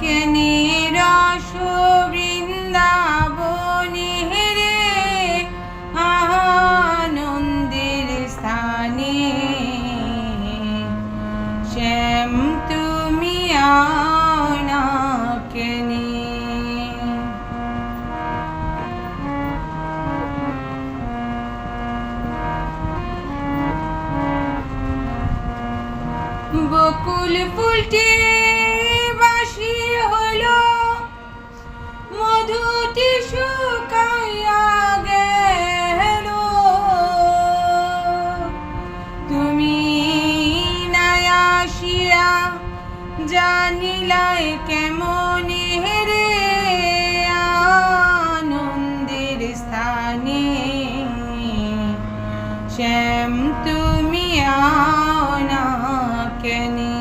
কেনে রস বৃন্দাবনে রে আনন্দের স্থানে শ্যাম তুমি আও না কেনে। বকুল ফুলটি বাসি হলো মধুটি শুকাইয়া গেল, তুমি নাই আসিয়া জানিলাই কেমনে রে আনন্দের স্থানে শ্যাম তুমি আও না কেনে।